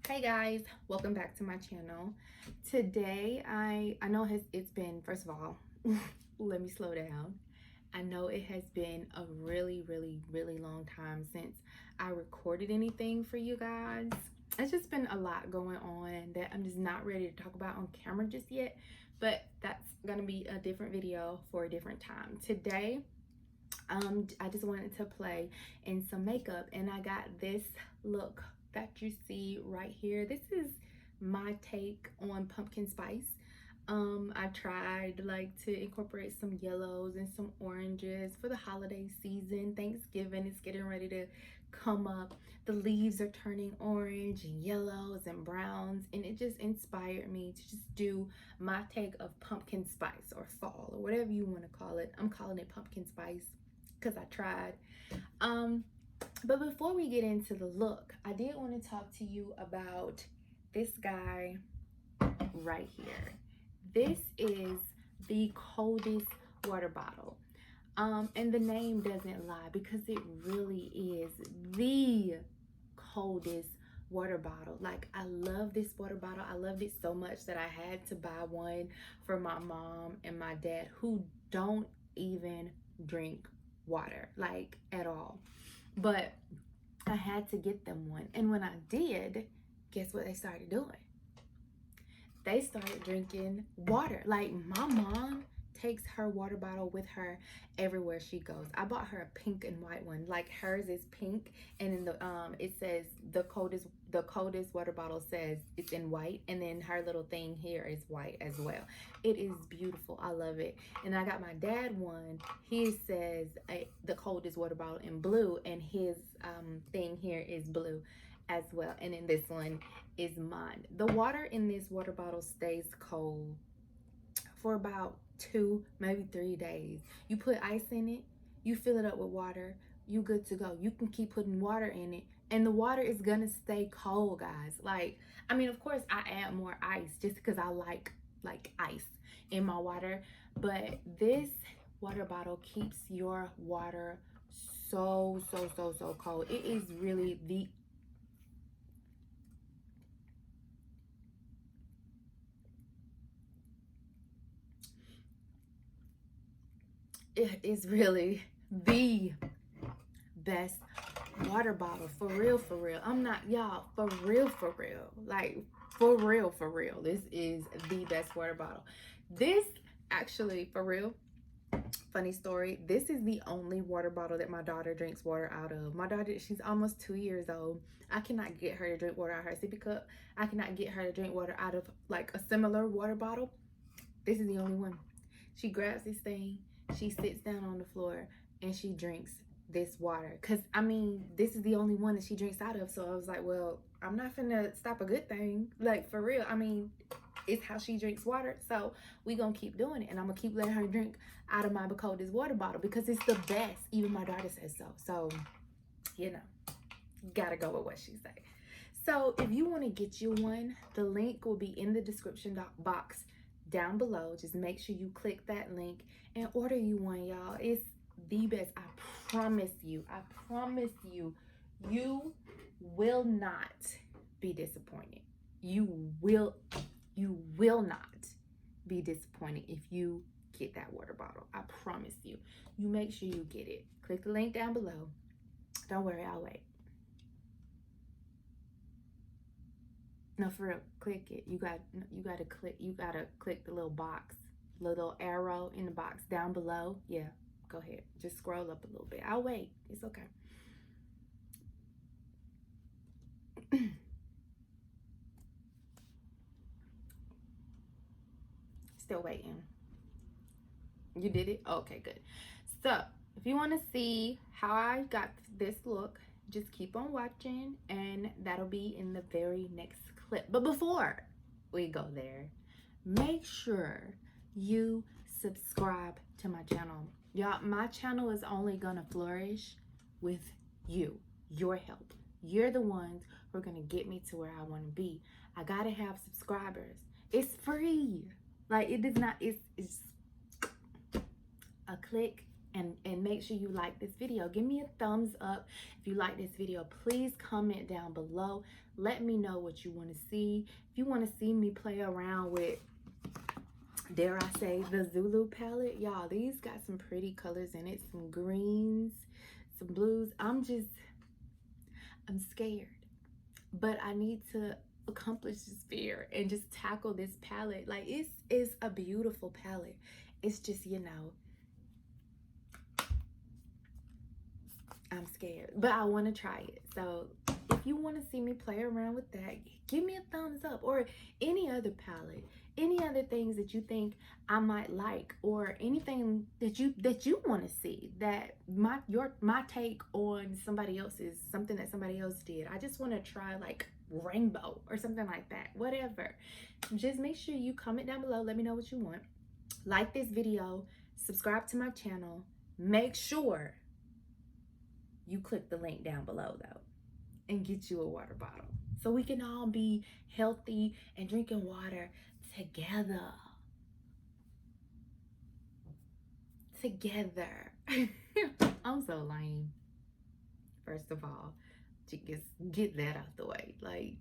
Hey guys, welcome back to my channel. Today I know it's been, first of all, let me slow down. I know it has been a really long time since I recorded anything for you guys. It's just been a lot going on that I'm just not ready to talk about on camera just yet, but that's gonna be a different video for a different time. Today I just wanted to play in some makeup, and I got this look that you see right here. This is my take on pumpkin spice. I tried like to incorporate some yellows and some oranges for the holiday season. Thanksgiving is getting ready to come up. The leaves are turning orange and yellows and browns, and it just inspired me to just do my take of pumpkin spice or fall or whatever you want to call it. I'm calling it pumpkin spice because I tried. But before we get into the look, I did want to talk to you about this guy right here. This is the Coldest water bottle. And the name doesn't lie because it really is the coldest water bottle. Like, I love this water bottle. I loved it so much that I had to buy one for my mom and my dad, who don't even drink water, like, at all. But I had to get them one. And when I did, guess what they started doing? They started drinking water. Like, my mom takes her water bottle with her everywhere she goes. I bought her a pink and white one. Like, hers is pink, and in the it says the coldest water bottle says it's in white, and then her little thing here is white as well. It is beautiful. I love it. And I got my dad one. He says the coldest water bottle in blue, and his thing here is blue as well. And then this one is mine. The water in this water bottle stays cold for about 2, maybe 3 days. You put ice in it, you fill it up with water, you good to go. You can keep putting water in it, and the water is gonna stay cold, guys. Like, I mean, of course I add more ice just because I like ice in my water, but this water bottle keeps your water so cold. It is really the it is really the best water bottle, for real. I'm not, y'all, for real, like, for real. This is the best water bottle. This actually, for real, funny story, this is the only water bottle that my daughter drinks water out of. My daughter, she's almost 2 years old. I cannot get her to drink water out of her sippy cup. I cannot get her to drink water out of like a similar water bottle. This is the only one. She grabs this thing, she sits down on the floor, and she drinks this water. Because, I mean, this is the only one that she drinks out of. So I was like, well, I'm not finna stop a good thing. Like, for real. I mean, it's how she drinks water. So we gonna keep doing it. And I'm gonna keep letting her drink out of my Coldest water bottle because it's the best. Even my daughter says so. So, you know, gotta go with what she say. So if you want to get you one, the link will be in the description box down below. Just make sure you click that link and order you one, y'all. It's the best. I promise you. You will not be disappointed. You will not be disappointed if you get that water bottle. I promise you. You make sure you get it. Click the link down below. Don't worry, I'll wait. No, for real, click it. You gotta click the little box, little arrow in the box down below. Yeah, go ahead. Just scroll up a little bit. I'll wait. It's okay. Still waiting. You did it? Okay, good. So, if you want to see how I got this look, just keep on watching, and that'll be in the very next clip. But before we go there, make sure you subscribe to my channel. Y'all, my channel is only gonna flourish with your help. You're the ones who are gonna get me to where I want to be. I gotta have subscribers. It's free. Like, it does not, it's a click and make sure you like this video. Give me a thumbs up if you like this video. Please comment down below. Let me know what you want to see. If you want to see me play around with, dare I say, the Zulu palette, y'all, these got some pretty colors in it, some greens, some blues. I'm scared, but I need to accomplish this fear and just tackle this palette. Like, it's a beautiful palette. It's just, you know, I'm scared, but I want to try it. So if you want to see me play around with that, give me a thumbs up. Or any other palette, any other things that you think I might like, or anything that you want to see, that my take on somebody else's, something that somebody else did. I just want to try like rainbow or something like that. Whatever, just make sure you comment down below. Let me know what you want. Like this video, subscribe to my channel. Make sure you click the link down below though and get you a water bottle so we can all be healthy and drinking water together. I'm so lame. First of all, to get that out the way. Like,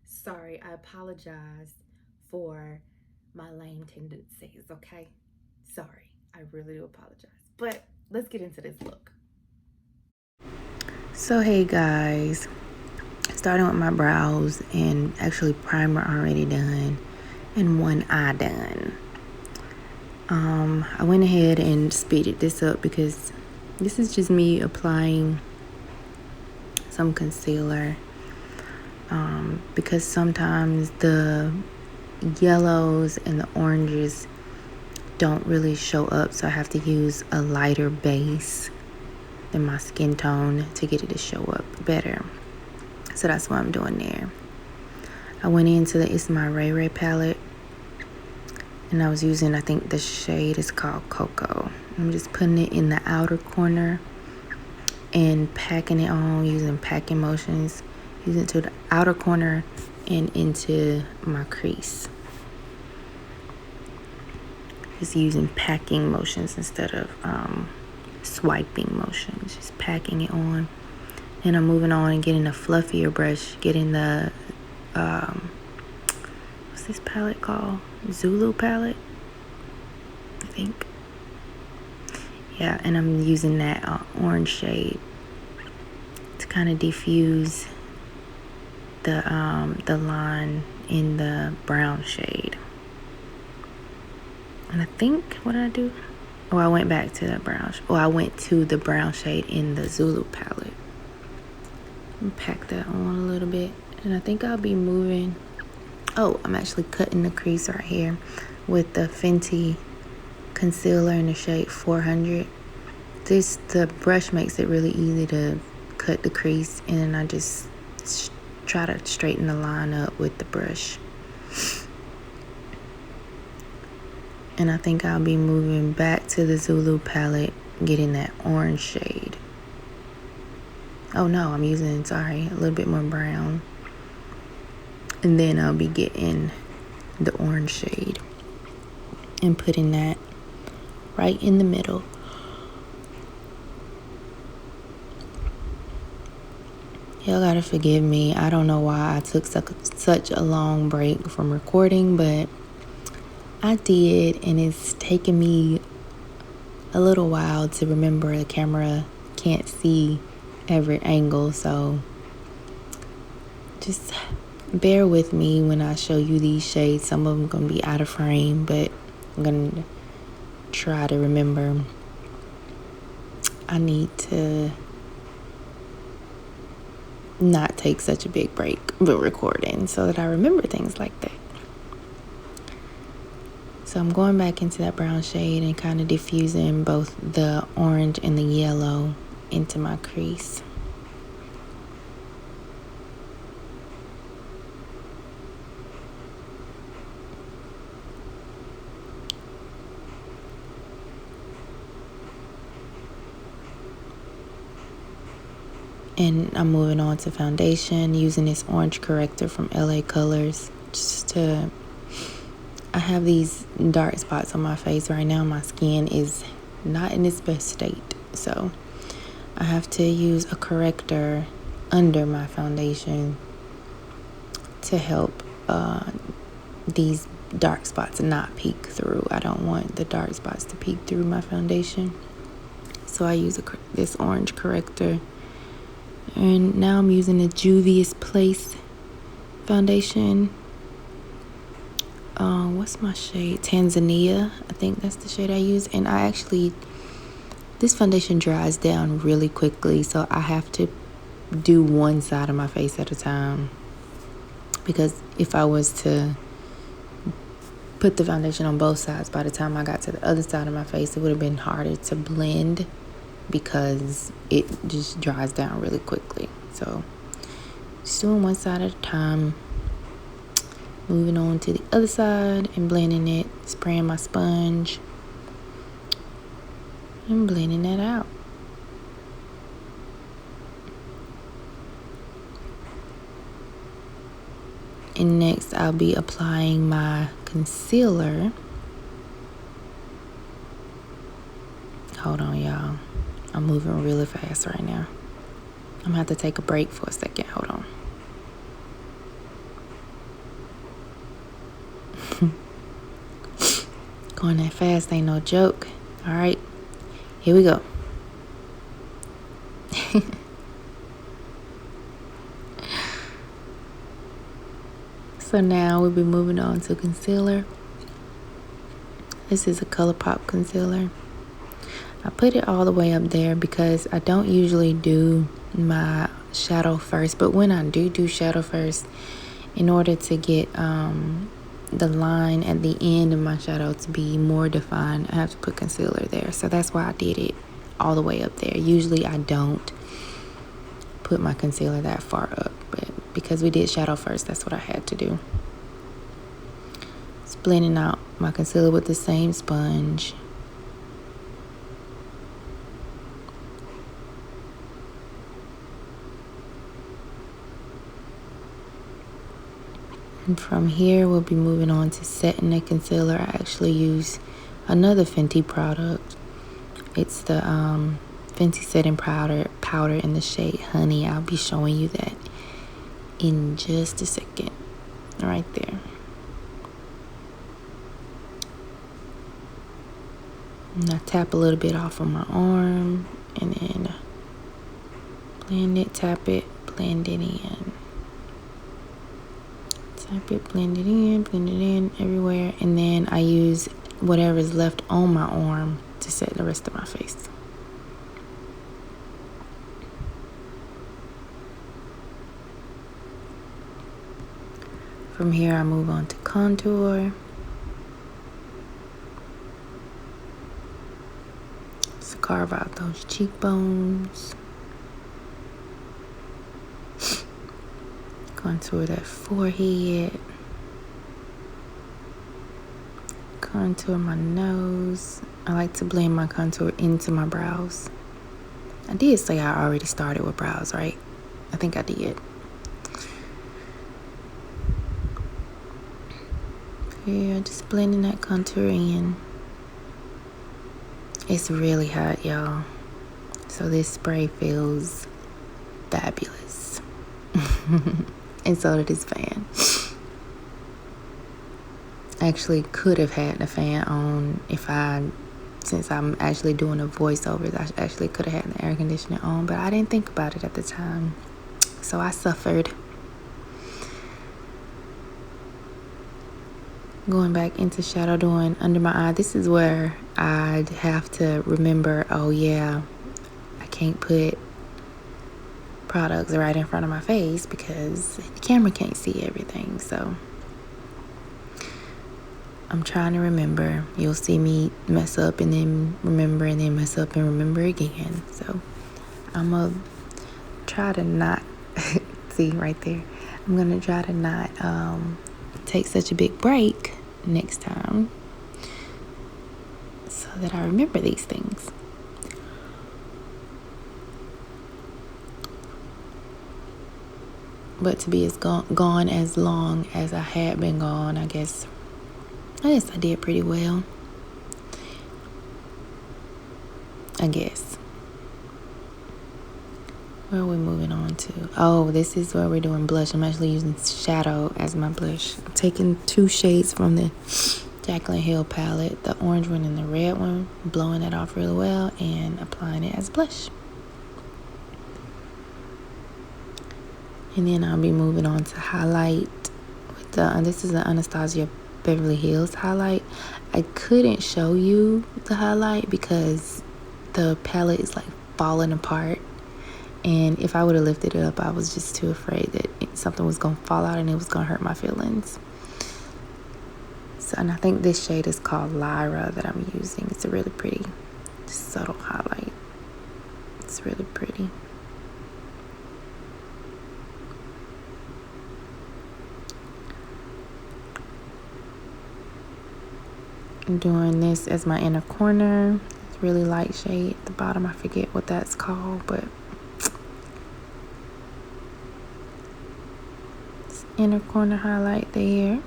sorry, I apologize for my lame tendencies, okay? Sorry, I really do apologize. But let's get into this look. So hey guys, starting with my brows, and actually primer already done and one eye done. I went ahead and speeded this up because this is just me applying some concealer, because sometimes the yellows and the oranges don't really show up, so I have to use a lighter base than my skin tone to get it to show up better. So that's what I'm doing there. I went into the It's My Ray Ray palette, and I was using, I think the shade is called Cocoa. I'm just putting it in the outer corner and packing it on using packing motions, using it to the outer corner and into my crease. Just using packing motions instead of swiping motions, just packing it on. And I'm moving on and getting a fluffier brush, getting the what's this palette called? Zulu palette, I think. Yeah, and I'm using that orange shade to kind of diffuse the line in the brown shade. And I think, what did I do? Oh, I went back to the brown. I went to the brown shade in the Zulu palette. And pack that on a little bit. And I think I'll be moving. Oh, I'm actually cutting the crease right here with the Fenty concealer in the shade 400. The brush makes it really easy to cut the crease, and I just try to straighten the line up with the brush. And I think I'll be moving back to the Zulu palette, getting that orange shade. Oh no, I'm using, sorry, a little bit more brown. And then I'll be getting the orange shade and putting that right in the middle. Y'all gotta forgive me. I don't know why I took such a long break from recording, but I did, and it's taken me a little while to remember the camera can't see every angle, so just bear with me when I show you these shades. Some of them gonna be out of frame, but I'm gonna try to remember. I need to not take such a big break with recording so that I remember things like that. So I'm going back into that brown shade and kind of diffusing both the orange and the yellow into my crease. And I'm moving on to foundation using this orange corrector from LA Colors. I have these dark spots on my face right now. My skin is not in its best state. So I have to use a corrector under my foundation to help these dark spots not peek through. I don't want the dark spots to peek through my foundation. So I use this orange corrector. And now I'm using the Juvia's Place foundation. What's my shade? Tanzania. I think that's the shade I use. And this foundation dries down really quickly, so I have to do one side of my face at a time. Because if I was to put the foundation on both sides, by the time I got to the other side of my face, it would have been harder to blend because it just dries down really quickly. So just doing one side at a time, moving on to the other side and blending it, spraying my sponge and blending that out. And next I'll be applying my concealer. Hold on, y'all. I'm moving really fast right now. I'm gonna have to take a break for a second. Hold on. Going that fast ain't no joke. All right, here we go. So now we'll be moving on to concealer. This is a ColourPop concealer. I put it all the way up there because I don't usually do my shadow first, but when I do shadow first, in order to get the line at the end of my shadow to be more defined, I have to put concealer there. So that's why I did it all the way up there. Usually I don't put my concealer that far up, but because we did shadow first, that's what I had to do. Just blending out my concealer with the same sponge. And from here, we'll be moving on to setting the concealer. I actually use another Fenty product. It's the Fenty setting powder in the shade Honey. I'll be showing you that in just a second. Right there. And I tap a little bit off of my arm and then blend it, tap it, blend it in. Tap it, blend it in everywhere, and then I use whatever's left on my arm to set the rest of my face. From here, I move on to contour. So carve out those cheekbones. Contour that forehead. Contour my nose. I like to blend my contour into my brows. I did say I already started with brows, right? I think I did. Yeah, just blending that contour in. It's really hot, y'all. So this spray feels fabulous. And so did this fan. I actually could have had the fan on since I'm actually doing a voiceover, I actually could have had the air conditioner on, but I didn't think about it at the time. So I suffered. Going back into shadow, doing under my eye. This is where I'd have to remember, oh yeah, I can't put products right in front of my face because the camera can't see everything. So I'm trying to remember. You'll see me mess up and then remember and then mess up and remember again. So I'm gonna try to not see right there. I'm gonna try to not take such a big break next time so that I remember these things. But to be as gone as long as I had been gone, I guess I did pretty well. I guess. Where are we moving on to? Oh, this is where we're doing blush. I'm actually using shadow as my blush. I'm taking 2 shades from the Jaclyn Hill palette, the orange one and the red one, blowing it off really well and applying it as blush. And then I'll be moving on to highlight with this is the Anastasia Beverly Hills highlight. I couldn't show you the highlight because the palette is like falling apart, and if I would have lifted it up, I was just too afraid that something was gonna fall out and it was gonna hurt my feelings. So, and I think this shade is called Lyra that I'm using. It's a really pretty subtle highlight. It's really pretty. I'm doing this as my inner corner. It's really light shade at the bottom. I forget what that's called, but it's inner corner highlight there.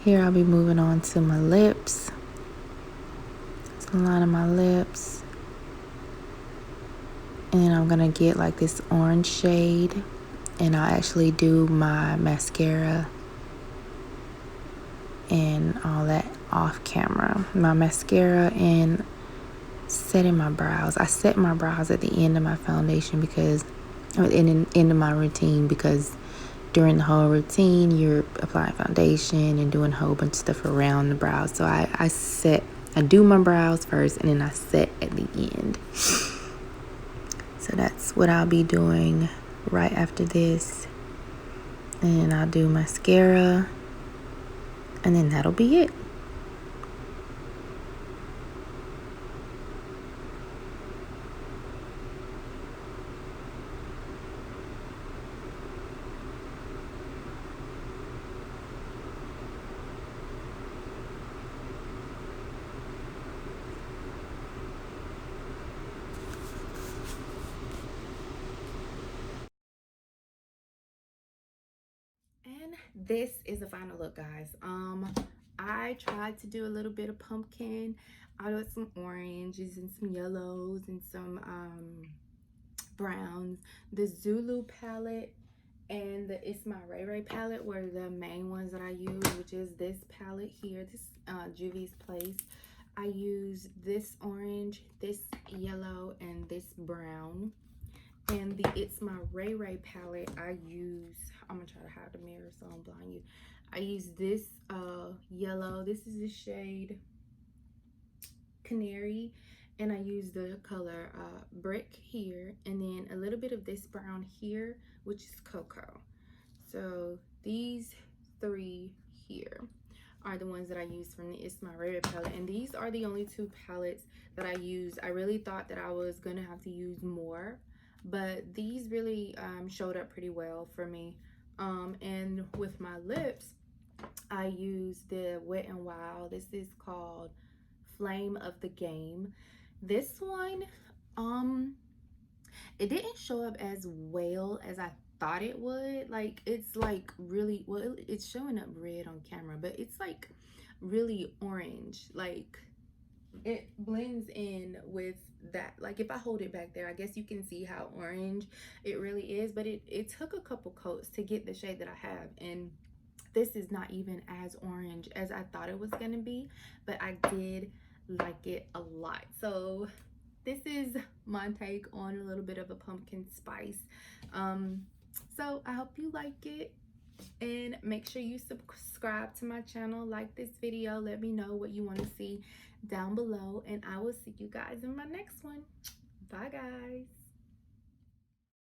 Here I'll be moving on to my lips. Just lining my lips. And then I'm gonna get like this orange shade, and I'll actually do my mascara and all that off camera. My mascara and setting my brows. I set my brows at the end of my foundation because, or in the end of my routine, because during the whole routine you're applying foundation and doing a whole bunch of stuff around the brows. So I do my brows first and then I set at the end. So that's what I'll be doing right after this. And I'll do mascara, and then that'll be it. And this is the final look, guys. I tried to do a little bit of pumpkin. I did some oranges and some yellows and some browns. The Zulu palette and the It's My Ray Ray palette were the main ones that I used, which is this palette here, this Juvia's Place. I use this orange, this yellow, and this brown. And the It's My Ray Ray palette, I'm gonna try to hide the mirror so I don't blind you. I use this yellow. This is the shade Canary, and I use the color Brick here, and then a little bit of this brown here, which is Cocoa. So these 3 here are the ones that I use from the It's My Ray Ray palette, and these are the only 2 palettes that I use. I really thought that I was gonna have to use more, but these really showed up pretty well for me. And with my lips, I use the Wet n Wild. This is called Flame of the Game. This one, it didn't show up as well as I thought it would. Like, it's like really, well, it's showing up red on camera, but it's like really orange. Like, it blends in with that. Like, if I hold it back there, I guess you can see how orange it really is, but it took a couple coats to get the shade that I have. And this is not even as orange as I thought it was gonna be, but I did like it a lot. So this is my take on a little bit of a pumpkin spice. So I hope you like it, and make sure you subscribe to my channel, like this video, let me know what you want to see down below, and I will see you guys in my next one. Bye, guys.